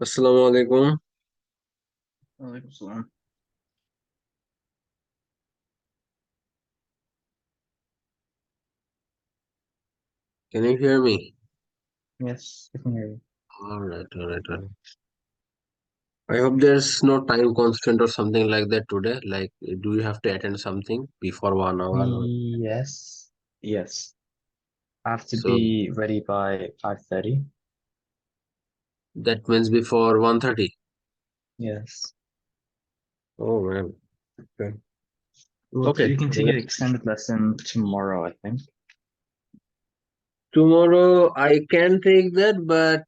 Assalamu alaikum. Walaikum salam. Can you hear me? Yes, I can hear you. All right. I hope there's no time constant or something like that today. Like, do you have to attend something before 1 hour? Yes, yes. I have to So be ready by 5:30. that means before 1:30. Yes. Oh man. Okay. We Okay. can take an Let's extended lesson tomorrow, I think. tomorrow I can take that, but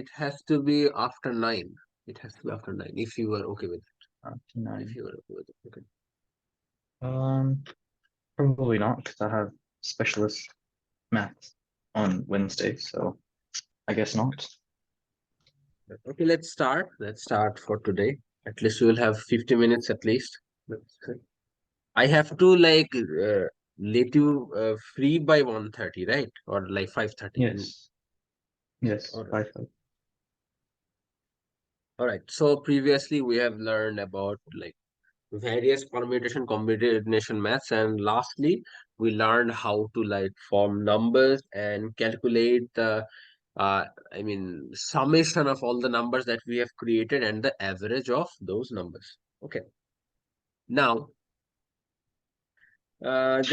it has to be after 9. It has to be after 9. If you were okay with it. After If 9. you were okay with it. Okay. Um, Probably not, because I have specialist math on Wednesday, so I guess not. Okay, let's start. Let's start for today. At least we will have 50 minutes at least. Let's see. I have to like let you free by 1:30, right? Or like 5:30. Yes, yes, All right. 5:30. All right. So previously we have learned about like various permutation combination maths, and lastly we learned how to like form numbers and calculate the summation of all the numbers that we have created and the average of those numbers. Okay. Now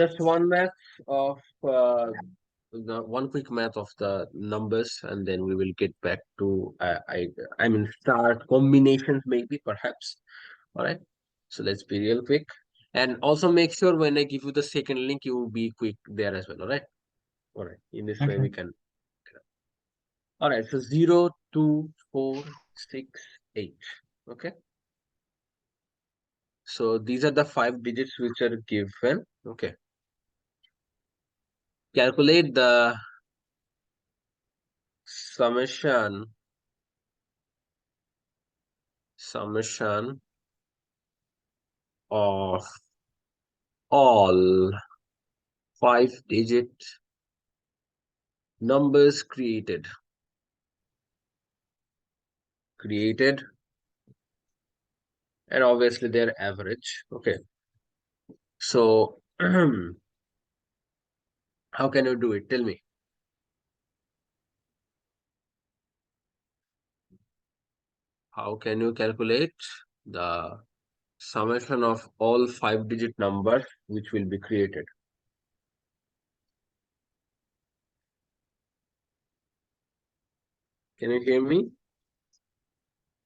just one math of the one quick math of the numbers, and then we will get back to start combinations maybe perhaps. All right. So let's be real quick, and also make sure when I give you the second link, you will be quick there as well. All right. All right. In this way, Okay. we can. All right. So 0, 2, 4, 6, 8. Okay. So these are the 5 digits which are given. Okay. Calculate the summation of all 5 digit numbers created, and obviously their average. Okay. So how can you do it? Tell me. How can you calculate the summation of all 5 digit numbers which will be created? Can you hear me?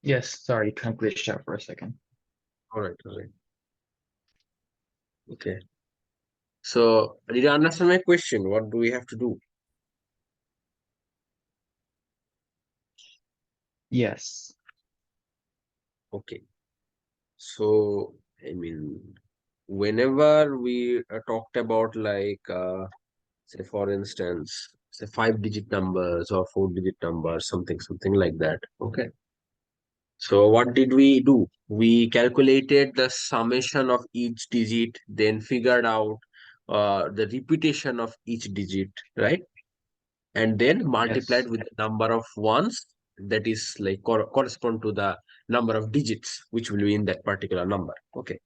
Yes, sorry, kind of glitched out for a second. All right. All right. Okay. So did you understand my question? What do we have to do? Yes. Okay. So, I mean, whenever we talked about say for instance, say 5 digit numbers or 4 digit numbers, something like that. Okay. So what did we do? We calculated the summation of each digit, then figured out the repetition of each digit, right? And then multiplied Yes. with the number of ones that is like correspond to the number of digits which will be in that particular number. Okay.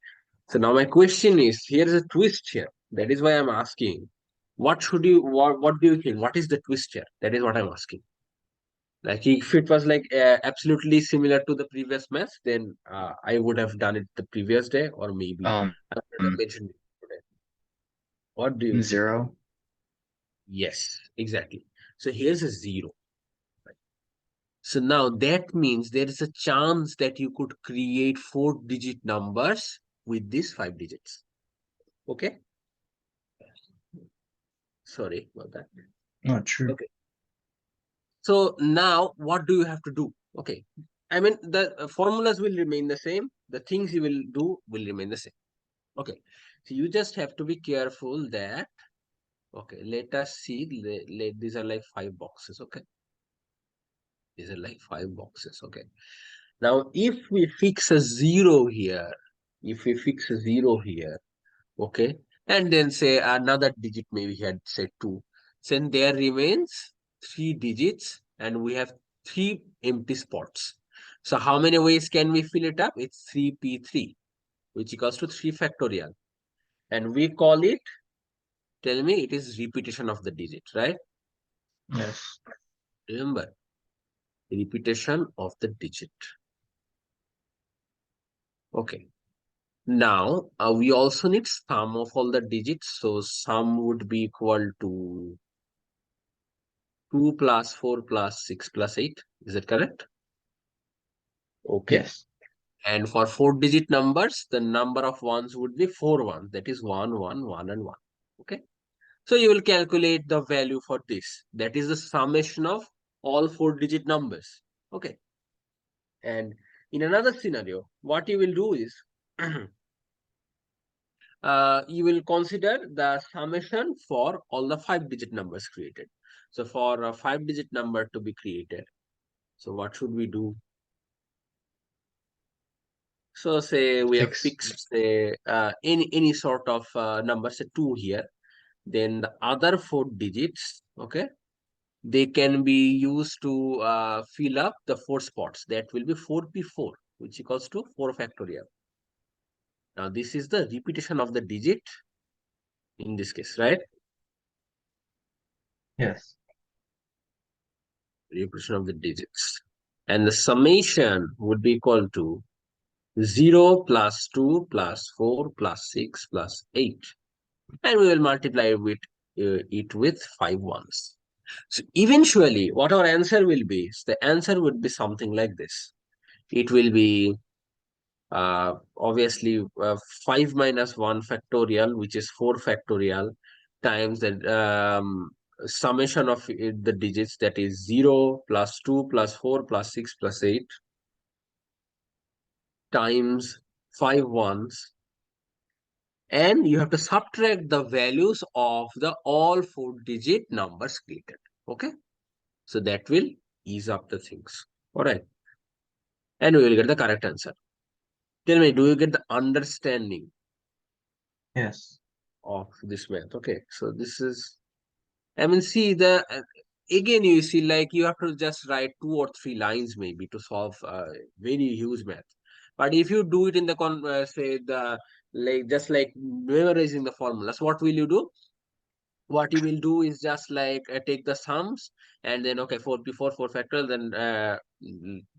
So now my question is, here is a twist here. That is why I'm asking, what do you think? What is the twist here? That is what I'm asking. Like if it was like absolutely similar to the previous math, then I would have done it the previous day, or maybe Um, I would have mentioned it today. What do you think? 0. Yes, exactly. So here's a zero. So now that means there is a chance that you could create 4 digit numbers with these 5 digits. Okay. Sorry about that. Not true. Okay. So now what do you have to do? Okay. I mean, the formulas will remain the same. The things you will do will remain the same. Okay. So you just have to be careful that, okay, let us see. These are like 5 boxes. Okay. These are like 5 boxes. Okay. Now, if we fix a zero here, if we fix a zero here, okay, and then say another digit, maybe had say 2, then there remains 3 digits and we have 3 empty spots. So how many ways can we fill it up? It's 3p3, which equals to 3 factorial. And we call it, tell me, it is repetition of the digit, right? Yes. Remember, repetition of the digit. Okay. Now, we also need sum of all the digits. So sum would be equal to 2 plus 4 plus 6 plus 8. Is that correct? Okay. Yes. And for 4-digit numbers, the number of ones would be 4 ones. That is 1, 1, 1, and 1. Okay. So you will calculate the value for this. That is the summation of all 4-digit numbers. Okay. And in another scenario, what you will do is you will consider the summation for all the 5-digit numbers created. So for a 5-digit number to be created, so what should we do? So say we have Six. fixed say any sort of number, say 2 here. Then the other 4 digits, okay, they can be used to fill up the 4 spots. That will be 4p4, which equals to 4 factorial. Now this is the repetition of the digit in this case, right? Yes. Repetition of the digits. And the summation would be equal to 0 plus 2 plus 4 plus 6 plus 8. And we will multiply it with 5 ones. So eventually, what our answer will be, is the answer would be something like this. It will be obviously 5 minus 1 factorial, which is 4 factorial, times the summation of the digits, that is 0 plus 2 plus 4 plus 6 plus 8 times 5 ones, and you have to subtract the values of the all 4-digit numbers created. Okay, so that will ease up the things. All right, and we will get the correct answer. Tell me, do you get the understanding Yes. of this math? Okay, so this is, I mean, see the again, you see, like you have to just write 2 or 3 lines maybe to solve very huge math. But if you do it in the say the, like just like memorizing the formulas, what will you do? What you will do is just like take the sums, and then okay, 4p4 4 factorial, then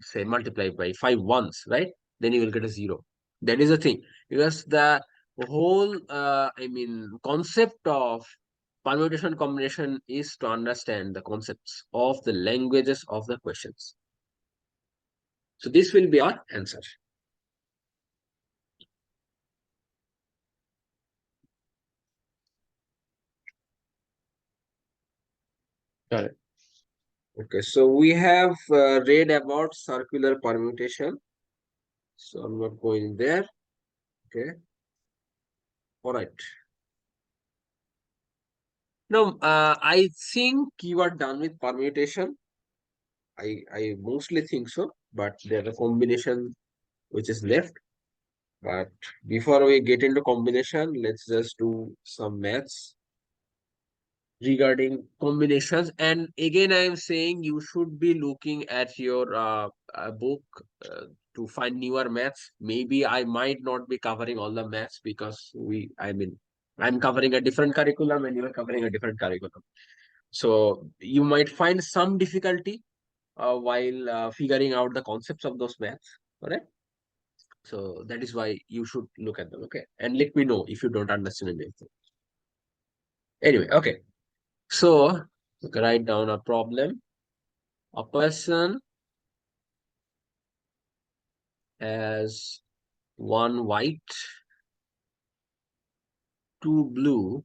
say multiply by 5 ones, right? Then you will get a 0. That is the thing, because the whole I mean concept of permutation combination is to understand the concepts of the languages of the questions. So this will be our answer. Got it. Okay, so we have read about circular permutation, so I'm not going there. Okay, all right. No, I think you are done with permutation. I mostly think so, but there's a combination which is left. But before we get into combination, let's just do some maths regarding combinations. And again, I am saying you should be looking at your book to find newer maths. Maybe I might not be covering all the maths because I mean, I'm covering a different curriculum and you are covering a different curriculum. So you might find some difficulty while figuring out the concepts of those maths. Correct? So that is why you should look at them. Okay. And let me know if you don't understand anything. Anyway, okay. So write down a problem. A person has 1 white, 2 blue,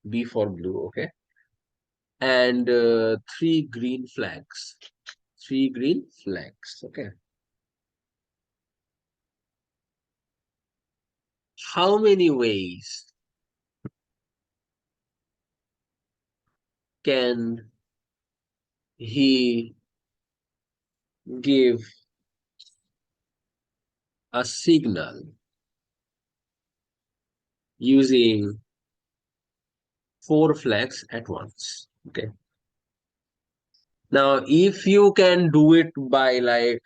B for blue, okay, and 3 green flags. 3 green flags, okay. How many ways can he give a signal using 4 flags at once? Okay. Now, if you can do it by like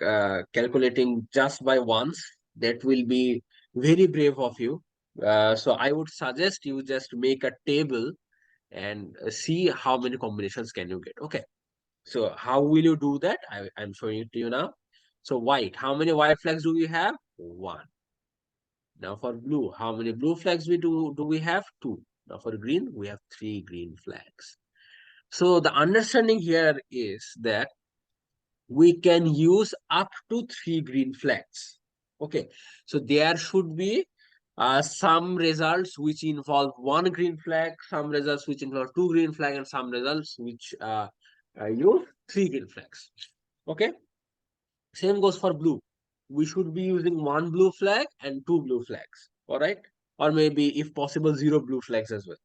calculating just by once, that will be very brave of you. So I would suggest you just make a table and see how many combinations can you get. Okay. So how will you do that? I'm showing it to you now. So white, how many white flags do we have? One. Now for blue, how many blue flags do we have? Two. Now for green, we have three green flags. So the understanding here is that we can use up to three green flags. Okay, so there should be some results which involve one green flag, some results which involve two green flag, and some results which use three green flags. Okay, same goes for blue. We should be using one blue flag and two blue flags. All right, or maybe if possible zero blue flags as well.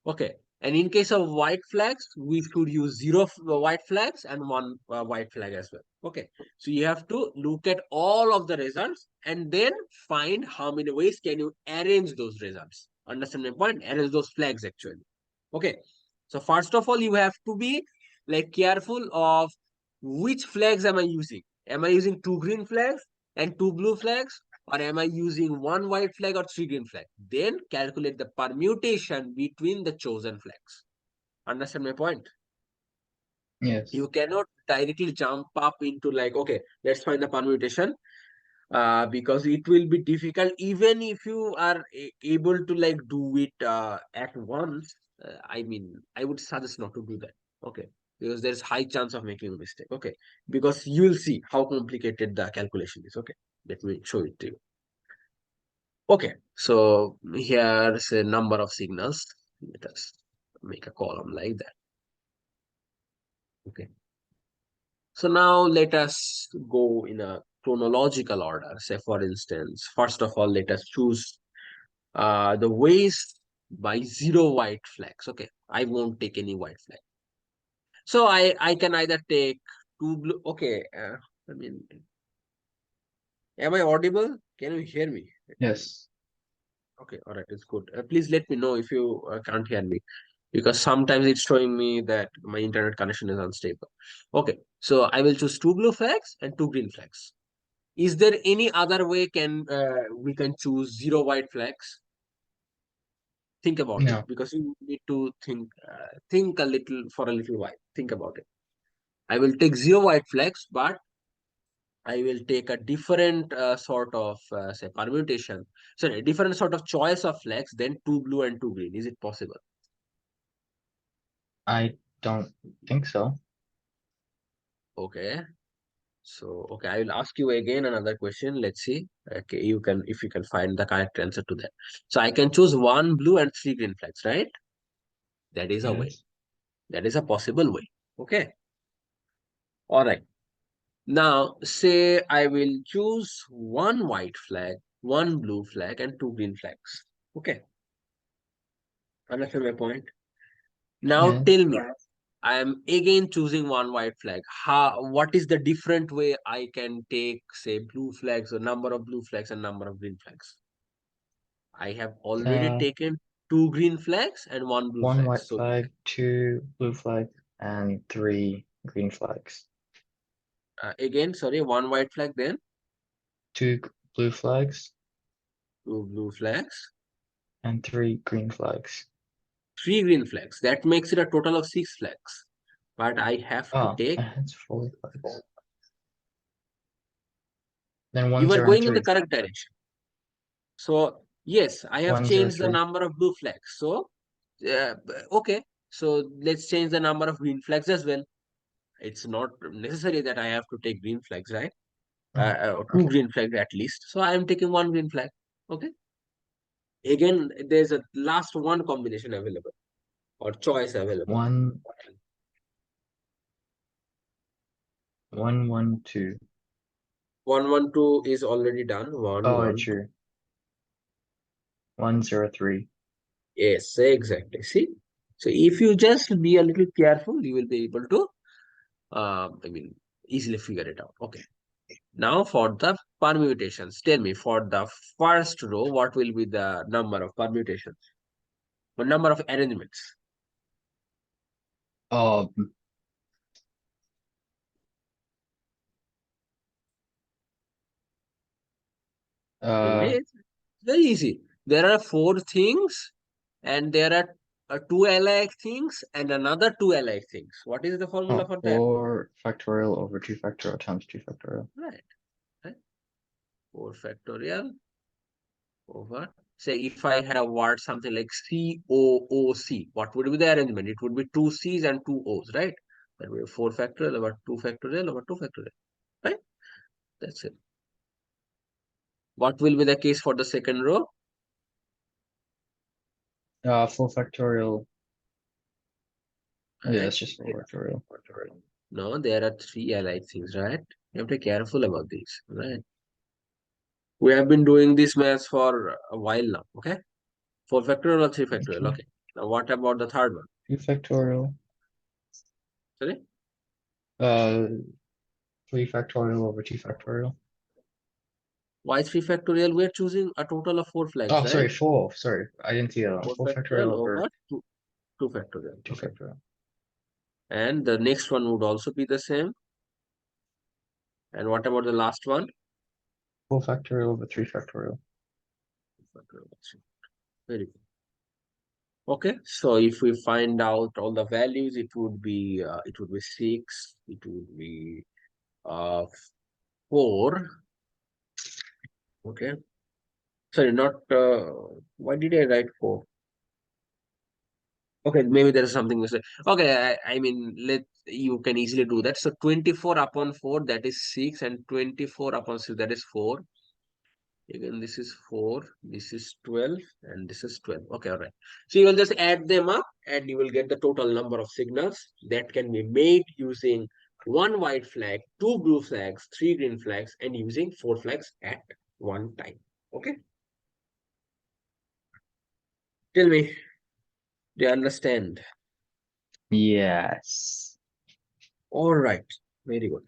Okay. And in case of white flags, we should use zero white flags and one white flag as well. Okay. So you have to look at all of the results and then find how many ways can you arrange those results. Understand my point? Arrange those flags actually. Okay. So first of all, you have to be like careful of which flags am I using. Am I using two green flags and two blue flags? Or am I using one white flag or three green flag? Then calculate the permutation between the chosen flags. Understand my point? Yes. You cannot directly jump up into like, okay, let's find the permutation because it will be difficult even if you are able to like do it at once. I mean, I would suggest not to do that. Okay. Because there's high chance of making a mistake. Okay. Because you will see how complicated the calculation is. Okay. Let me show it to you. Okay, so here's a number of signals. Let us make a column like that. Okay. So now let us go in a chronological order. Say, for instance, first of all, let us choose the ways by zero white flags. Okay, I won't take any white flag. So I can either take two blue. Okay, I mean, am I audible? Can you hear me? Yes. Okay, all right, it's good. Please let me know if you can't hear me because sometimes it's showing me that my internet connection is unstable. Okay, so I will choose two blue flags and two green flags. Is there any other way can we can choose zero white flags? Think about it No. because you need to think a little for a little while. Think about it. I will take zero white flags, but I will take a different sort of say permutation. Sorry, different sort of choice of flags than two blue and two green. Is it possible? I don't think so. Okay. So, okay, I will ask you again another question. Let's see. Okay, you can if you can find the correct answer to that. So I can choose one blue and three green flags, right? That is a way. Yes. That is a possible way. Okay. All right. Now, say I will choose one white flag, one blue flag, and two green flags. Okay. Understand my point? Now Yes. tell me, I am again choosing one white flag. What is the different way I can take, say, blue flags, or number of blue flags and number of green flags? I have already Uh, taken two green flags and one blue one flag. white So flag, two blue flags, and three green flags. again, sorry, one white flag, then Two blue flags two blue flags, and three green flags. three green flags. That makes it a total of six flags. But I have to Oh, take. it's four flags. Then You one, are zero, and going in the three. correct direction. So yes, I have One, zero, changed the three. number of blue flags. So okay, so let's change the number of green flags as well. It's not necessary that I have to take green flags, right? Oh, Two okay. green flags at least. So I am taking one green flag. Okay. Again, there's a last one combination available or choice available. One, one, one, two. 112 is already done. One Oh, wait, one two. true. One, zero, three. Yes, exactly. See, so if you just be a little careful, you will be able to, I mean, easily figure it out. Okay. Now for the permutations, tell me for the first row, what will be the number of permutations or number of arrangements? Um, Uh, It's very easy. There are four things, and there are two alike things and another two alike things. What is the formula oh, for that? 4 factorial over 2 factorial times 2 factorial. Right. Right. 4 factorial over, say, if I had a word something like COOC, what would be the arrangement? It would be two C's and two O's, right? That would be 4 factorial over 2 factorial over 2 factorial, right? That's it. What will be the case for the second row? 4 factorial. Yeah, Right? that's just 4 factorial. No, there are three alike things, right? You have to be careful about these, right? We have been doing this maths for a while now, okay? 4 factorial or 3 factorial, Okay. okay. Now what about the third one? 2 factorial. Sorry? Uh, 3 factorial over 2 factorial. Why 3 factorial? We're choosing a total of 4 flags, Oh, sorry, right? 4. Sorry, I didn't see that one. 4 4 factorial factorial over over 2 factorial, 2 okay. factorial. And the next one would also be the same. And what about the last one? 4 factorial over 3 factorial. Very good. Okay, so if we find out all the values, it would be 6, it would be 4. Okay, sorry, not why did I write 4? Okay, maybe there is something missing. Okay, I mean, you can easily do that. So 24 upon 4, that is 6, and 24 upon 6, that is 4. Again, this is 4, this is 12, and this is 12. Okay, all right. So you will just add them up and you will get the total number of signals that can be made using one white flag, two blue flags, three green flags, and using 4 flags at one time. Okay, tell me, do you understand? Yes. All right, very good.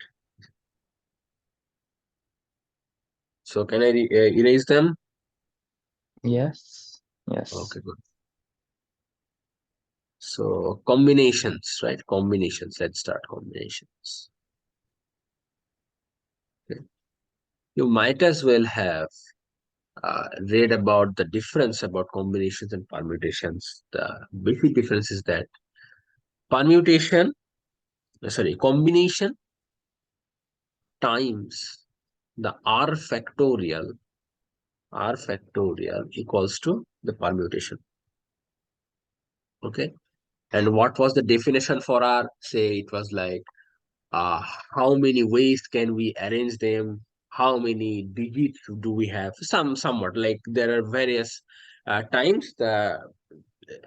So can I erase them? Yes. Yes. Okay, good. So combinations, right? Combinations. Let's start combinations. Okay. You might as well have read about the difference about combinations and permutations. The basic difference is that combination times the r factorial equals to the permutation. Okay. And what was the definition for r? Say it was like uh, how many ways can we arrange them, how many digits do we have, somewhat like there are various times the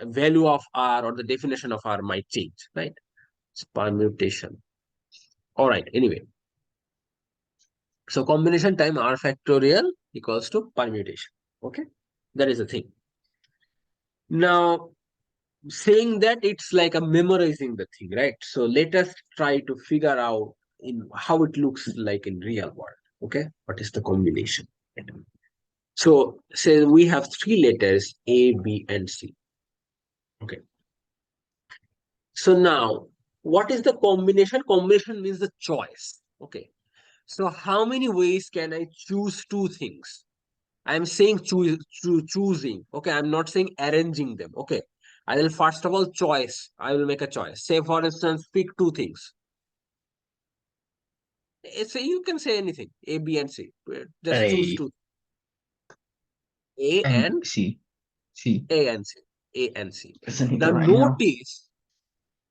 value of r or the definition of r might change, right? It's permutation. All right, anyway, so combination time r factorial equals to permutation. Okay, that is the thing. Now, saying that, it's like a memorizing the thing, right? So let us try to figure out in how it looks like in real world. Okay, what is the combination? So say we have three letters A, B, and C. Okay, so now what is the combination? Combination means the choice. Okay, so how many ways can I choose two things? I'm saying choosing. Okay, I'm not saying arranging them. Okay, I will first of all choice. I will make a choice. Say for instance, pick two things. Say you can say anything. A, B, and C. Just choose A two. A and and C. C. A and C. A and C. Isn't it Now right now?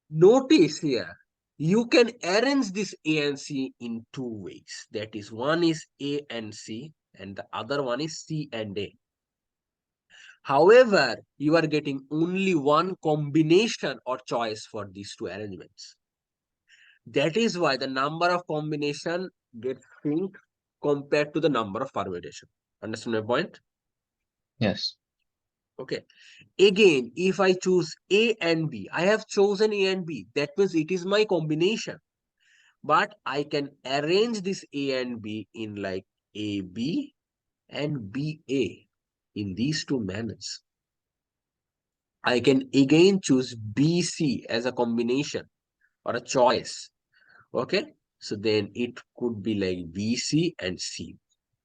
notice here. You can arrange this A and C in two ways. That is, one is A and C, and the other one is C and A. However, you are getting only one combination or choice for these two arrangements. That is why the number of combination gets shrink compared to the number of permutation. Understand my point? Yes. Okay. Again, if I choose A and B, I have chosen A and B. That means it is my combination. But I can arrange this A and B in like AB and BA in these two manners. I can again choose BC as a combination or a choice. Okay. So then it could be like BC and C.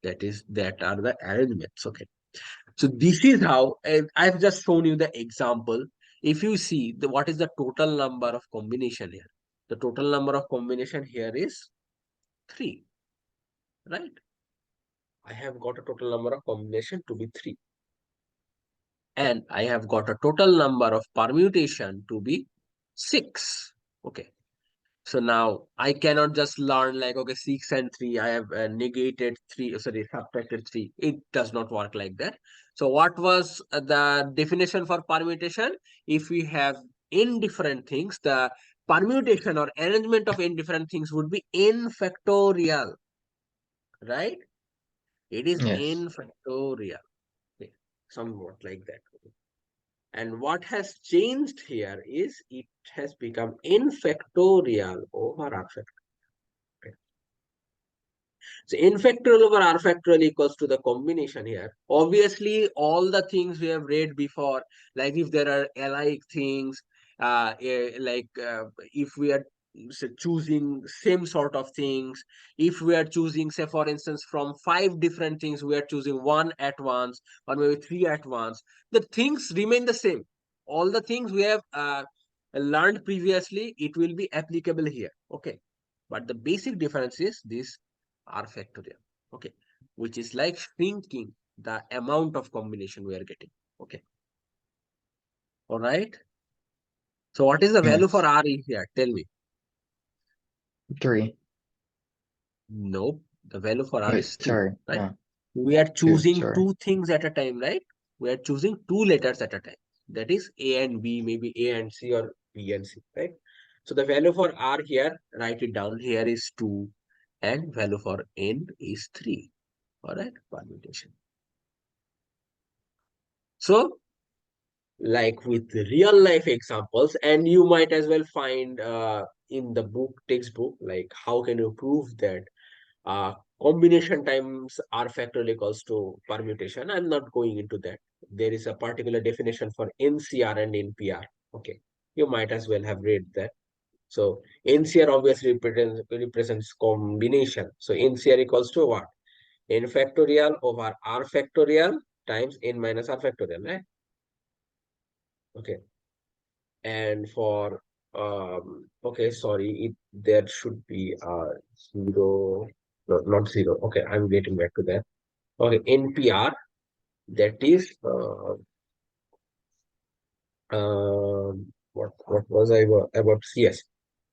That are the arrangements. Okay. So this is how I've just shown you the example. If you see what is the total number of combination here? The total number of combination here is 3, right? I have got a total number of combination to be 3. And I have got a total number of permutation to be 6. Okay. So now I cannot just learn like, okay, 6 and 3, I have negated 3, sorry, subtracted 3. It does not work like that. So what was the definition for permutation? If we have indifferent things, the permutation or arrangement of indifferent things would be n factorial, right? It is Yes. n factorial. Okay. Somewhat like that. And what has changed here is it has become n factorial over r factorial. So n factorial over r factorial equals to the combination here. Obviously, all the things we have read before, like if there are alike things, if we are choosing same sort of things, if we are choosing, say for instance, from 5 different things, we are choosing 1 at once or maybe 3 at once, the things remain the same. All the things we have learned previously, it will be applicable here. Okay. But the basic difference is this r factorial, okay, which is like shrinking the amount of combination we are getting. Okay. All right. So what is the value for Yes. r in here? Tell me. 3. Nope. The value for r Wait, is 2, sorry. right? We are 2. choosing Sorry. 2 things at a time, right? We are choosing 2 letters at a time. That is A and B, maybe A and C or B and C, right? So the value for r here, write it down here is 2 and value for n is 3. All right, permutation. So like with real life examples, and you might as well find in the textbook, like how can you prove that uh, combination times r factorial equals to permutation. I'm not going into that. There is a particular definition for ncr and npr. Okay, you might as well have read that. So ncr obviously represents combination. So ncr equals to what? N factorial over r factorial times n minus r factorial, right? Okay. And for okay, sorry, there should be 0, no, not 0. Okay, I'm getting back to that. Okay, npr, that is what was I about? Yes.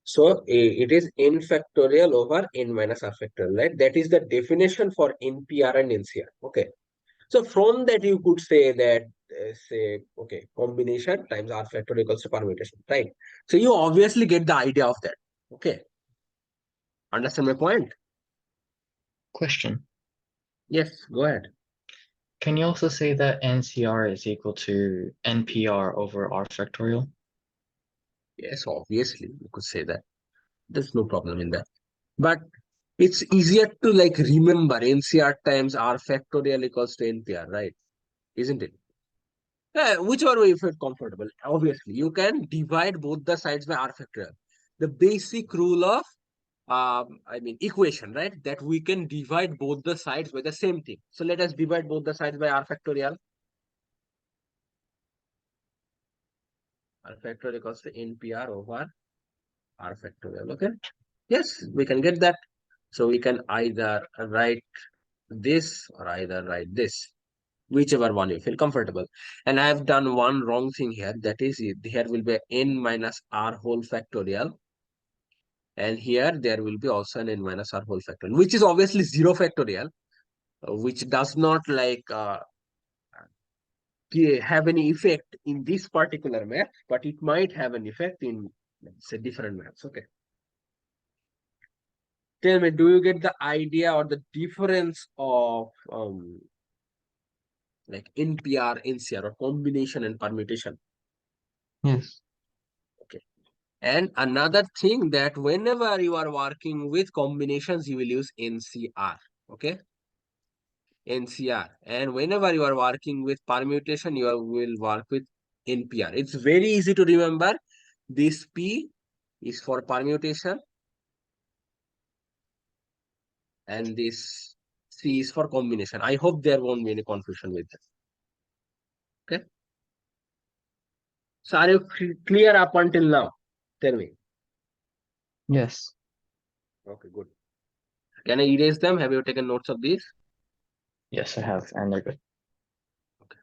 So it is n factorial over n minus r factorial, right? That is the definition for npr and ncr. Okay. So from that you could say that say, okay, combination times r factorial equals to permutation, right? So you obviously get the idea of that. Okay. Understand my point? Question. Yes, go ahead. Can you also say that NCR is equal to NPR over R factorial? Yes, obviously you could say that. There's no problem in that. But it's easier to like remember NCR times R factorial equals to NPR, right? Isn't it? Whichever way you feel comfortable. Obviously, you can divide both the sides by R factorial. The basic rule of equation, right? That we can divide both the sides by the same thing. So let us divide both the sides by R factorial. R factorial equals to NPR over R factorial. Okay. Yes, we can get that. So we can either write this or either write this, whichever one you feel comfortable. And I have done one wrong thing here. That is, here will be n minus r whole factorial. And here there will be also an n minus r whole factorial, which is obviously 0 factorial, which does not like have any effect in this particular math, but it might have an effect in, let's say, different maths. Okay. Tell me, do you get the idea or the difference of like NPR, NCR, or combination and permutation? Yes. Okay. And another thing that whenever you are working with combinations, you will use NCR. Okay. NCR. And whenever you are working with permutation, you will work with NPR. It's very easy to remember. This P is for permutation and this C is for combination. I hope there won't be any confusion with that. Okay. So are you clear up until now? Tell me. Yes. Okay, good. Can I erase them? Have you taken notes of these? Yes, I have, and they're good. Okay.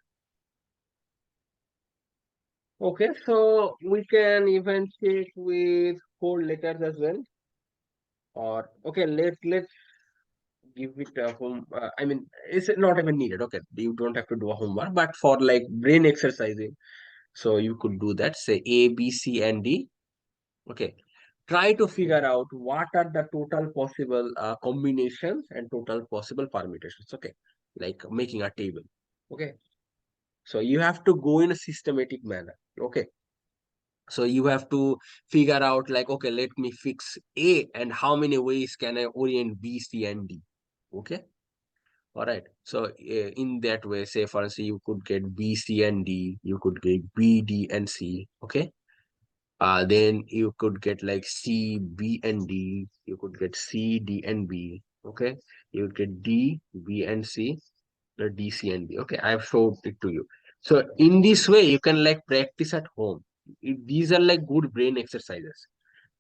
Okay, so we can even check with 4 letters as well. Or okay, let's give it a home. I mean, it's not even needed. Okay, you don't have to do a homework, but for like brain exercising, so you could do that. Say A, B, C, and D. Okay, try to figure out what are the total possible combinations and total possible permutations. Okay, like making a table. Okay, so you have to go in a systematic manner. Okay, so you have to figure out like, okay, let me fix A and how many ways can I orient B, C, and D. Okay, all right. So in that way, say for instance, you could get B, C, and D. You could get B, D, and C. Okay. Then you could get like C, B, and D. You could get C, D, and B. Okay. You would get D, B, and C. The D, C, and B. Okay. I've showed it to you. So in this way, you can like practice at home. These are like good brain exercises.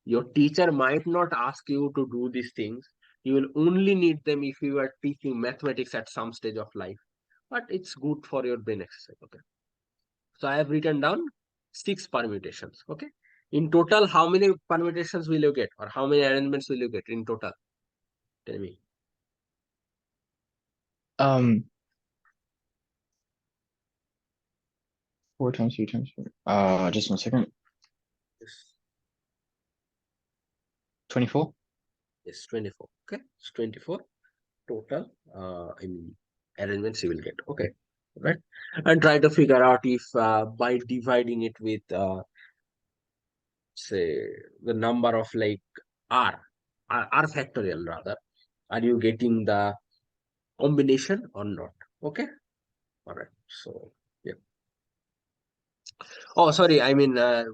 Your teacher might not ask you to do these things. You will only need them if you are teaching mathematics at some stage of life. But it's good for your brain exercise. Okay. So I have written down 6 permutations. Okay. In total, how many permutations will you get, or how many arrangements will you get in total? Tell me. Um, 4 times 3 times 4. Just 1 second. Yes, 24. yes, 24. Okay. It's 24 total. I mean, arrangements you will get. Okay. Right. And try to figure out if by dividing it with say the number of like r factorial rather, are you getting the combination or not? Okay, all right. So yeah. Oh, sorry. I mean, I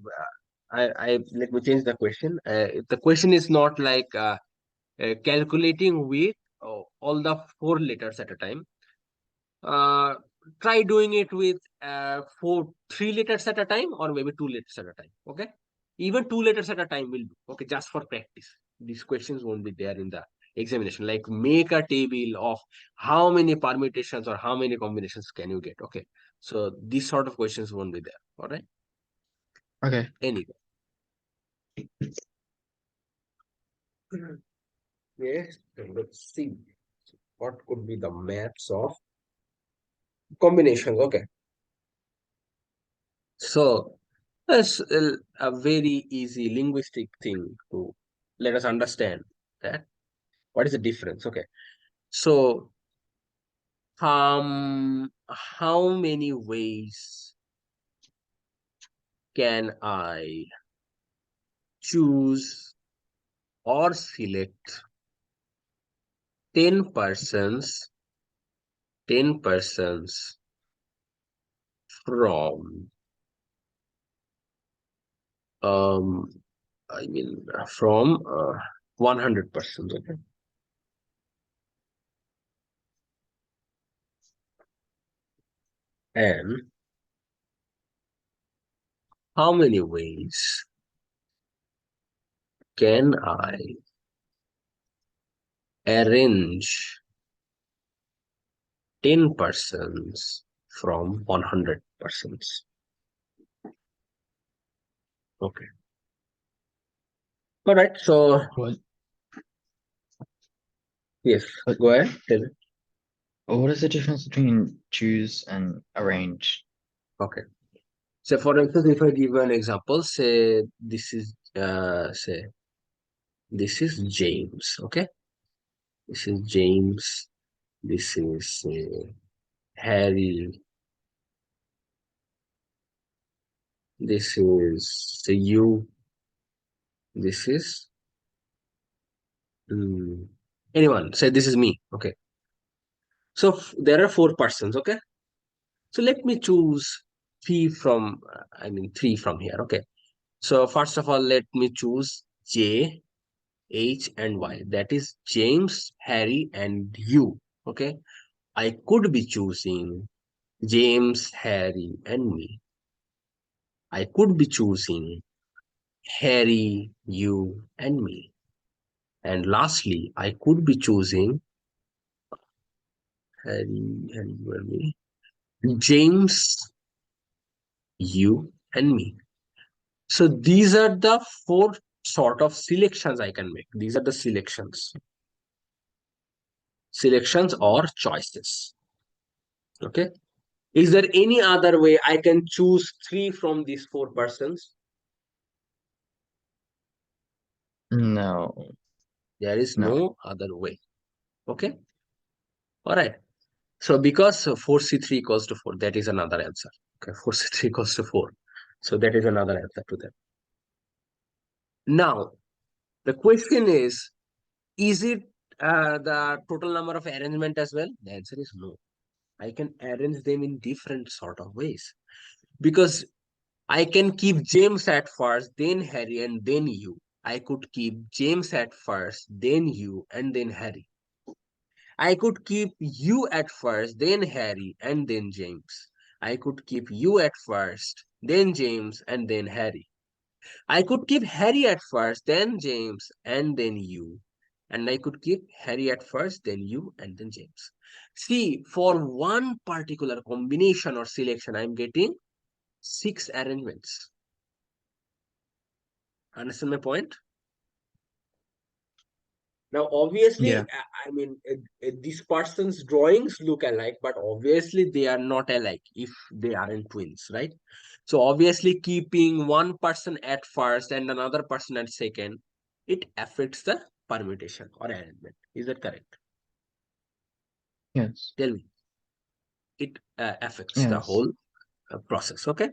let me change the question. The question is not like calculating with all the 4 letters at a time. uh, Try doing it with 3 letters at a time, or maybe 2 letters at a time. Okay, even 2 letters at a time will do. Okay, just for practice. These questions won't be there in the examination. Like make a table of how many permutations or how many combinations can you get. Okay, so these sort of questions won't be there. All right. Okay. Anyway. Yes, let's see what could be the maths of combinations. Okay, so that's a very easy linguistic thing to let us understand that what is the difference. Okay, so how many ways can I choose or select 10 persons 10 persons from um I mean from 100 persons. Okay, and how many ways can I arrange 10 persons from 100 persons? Okay. All right. So, What? yes, What? go ahead. Tell me. What is the difference between choose and arrange? Okay. So, for instance, if I give you an example, say this is James. Okay. This is James. This is Harry. This is you. This is mm, anyone. Say this is me. Okay. So there are 4 persons. Okay. So let me choose three from here. Okay. So first of all, let me choose J, H, and Y. That is James, Harry, and you. Okay, I could be choosing James, Harry, and me. I could be choosing Harry, you, and me. And lastly, I could be choosing Harry, and you, and me. James, you, and me. So these are the four sort of selections I can make. These are the selections or choices. Okay. Is there any other way I can choose three from these four persons? No, There is no. no other way. Okay. All right. So because 4C3 equals to 4, that is another answer. Okay. 4C3 equals to 4. So that is another answer to that. Now, the question is it the total number of arrangement as well? The answer is no. I can arrange them in different sort of ways because I can keep James at first, then Harry, and then you. I could keep James at first, then you, and then Harry. I could keep you at first, then Harry, and then James. I could keep you at first, then James, and then Harry. I could keep Harry at first, then James, and then you. And I could keep Harry at first, then you, and then James. See, for one particular combination or selection, I'm getting 6 arrangements. Understand my point? Now, obviously, Yeah. I mean, these persons' drawings look alike, but obviously they are not alike if they aren't twins, right? So obviously, keeping one person at first and another person at second, it affects the permutation or arrangement. Is that correct? Yes. Tell me. It affects the Yes. whole process. Okay.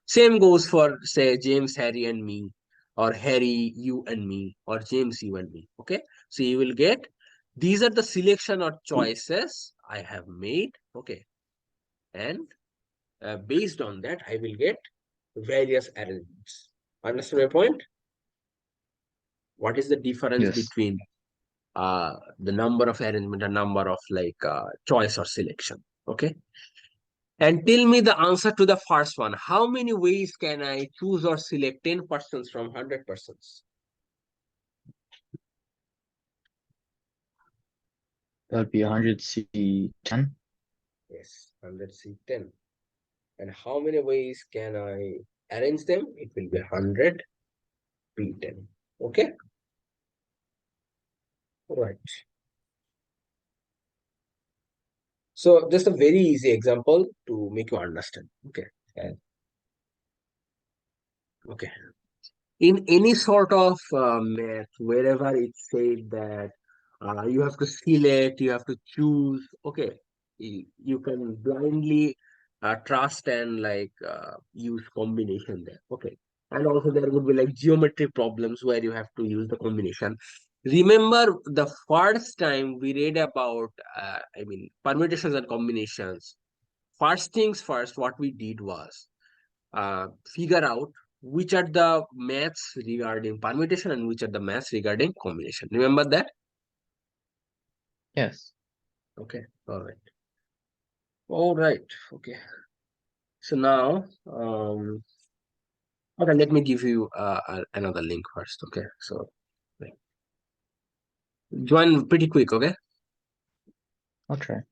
Same goes for, say, James, Harry, and me, or Harry, you, and me, or James, you, and me. Okay. So you will get these are the selection or choices I have made. Okay. And based on that, I will get various arrangements. Understand my point? What is the difference Yes. between the number of arrangement and number of like choice or selection? Okay. And tell me the answer to the first one. How many ways can I choose or select 10 persons from 100 persons? That'd be 100C10. Yes, 100C10. And how many ways can I arrange them? It will be 100P10. Okay? Right. So just a very easy example to make you understand. Okay. Okay. In any sort of math, wherever it said that you have to select, you have to choose, okay, you can blindly trust and like use combination there, okay. And also there would be like geometric problems where you have to use the combination. Remember the first time we read about, I mean, permutations and combinations. First things first, what we did was figure out which are the maths regarding permutation and which are the maths regarding combination. Remember that? Yes. Okay. All right. All right. Okay. So now, okay, let me give you another link first. Okay. So like, join pretty quick. Okay. I'll try.